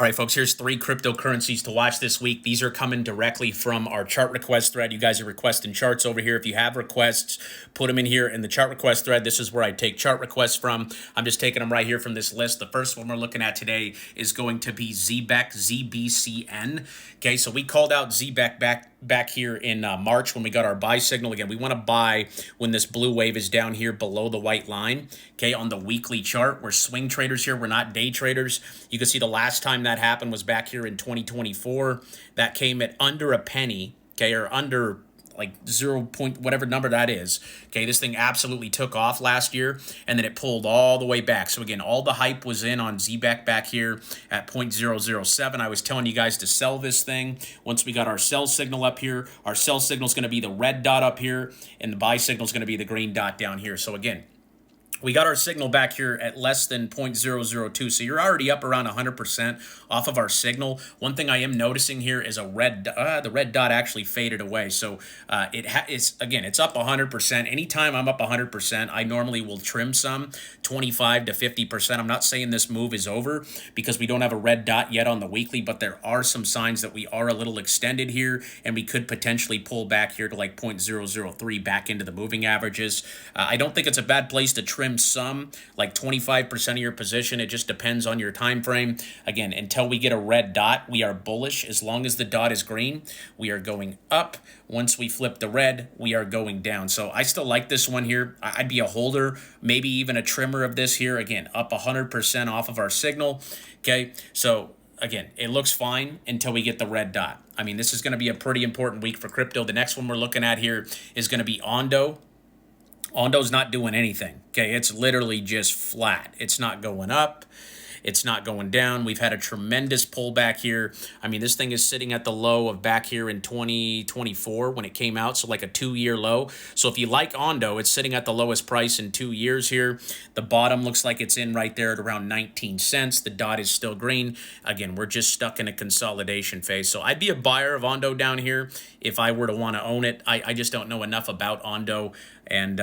All right, folks, here's 3 cryptocurrencies to watch this week. These are coming directly from our chart request thread. You guys are requesting charts over here. If you have requests, put them in here in the chart request thread. This is where I take chart requests from. I'm just taking them right here from this list. The first one we're looking at today is going to be Zbcn. Okay, so we called out Zbec back here in March when we got our buy signal. Again, we want to buy when this blue wave is down here below the white line, okay, on the weekly chart. We're swing traders here. We're not day traders. You can see the last time that happened was back here in 2024. That came at under a penny, okay, or under like 0 point whatever number that is. Okay, this thing absolutely took off last year, and then it pulled all the way back. So again, all the hype was in on Zbec back here at 0.007. I was telling you guys to sell this thing. Once we got our sell signal up here, our sell signal is going to be the red dot up here, and the buy signal is going to be the green dot down here. So again, we got our signal back here at less than 0.002, so you're already up around 100% off of our signal. One thing I am noticing here is the red dot actually faded away. So it's up 100%. Anytime I'm up 100%, I normally will trim some 25 to 50%. I'm not saying this move is over because we don't have a red dot yet on the weekly, but there are some signs that we are a little extended here, and we could potentially pull back here to like 0.003 back into the moving averages. I don't think it's a bad place to trim some, like 25% of your position. It just depends on your time frame. Again, until we get a red dot, we are bullish. As long as the dot is green, we are going up. Once we flip the red, we are going down. So I still like this one here. I'd be a holder, maybe even a trimmer of this here. Again, up 100% off of our signal. Okay, so again, it looks fine until we get the red dot. I mean, this is going to be a pretty important week for crypto. The next one we're looking at here is going to be Ondo. Ondo's not doing anything, okay? It's literally just flat. It's not going up. It's not going down. We've had a tremendous pullback here. I mean, this thing is sitting at the low of back here in 2024 when it came out, so like a 2-year low. So if you like Ondo, it's sitting at the lowest price in 2 years here. The bottom looks like it's in right there at around 19 cents. The dot is still green. Again, we're just stuck in a consolidation phase. So I'd be a buyer of Ondo down here if I were to want to own it. I just don't know enough about Ondo, and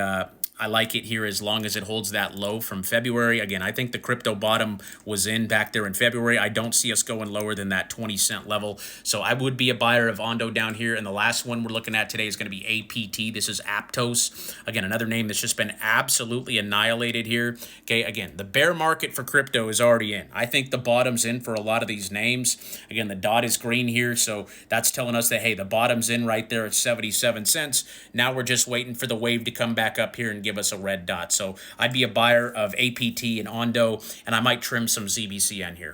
I like it here as long as it holds that low from February. Again, I think the crypto bottom was in back there in February. I don't see us going lower than that 20-cent level. So I would be a buyer of Ondo down here. And the last one we're looking at today is going to be APT. This is Aptos. Again, another name that's just been absolutely annihilated here. Okay, again, the bear market for crypto is already in. I think the bottom's in for a lot of these names. Again, the dot is green here. So that's telling us that, hey, the bottom's in right there at 77 cents. Now we're just waiting for the wave to come back up here and give us a red dot. So I'd be a buyer of APT and Ondo, and I might trim some ZBCN here.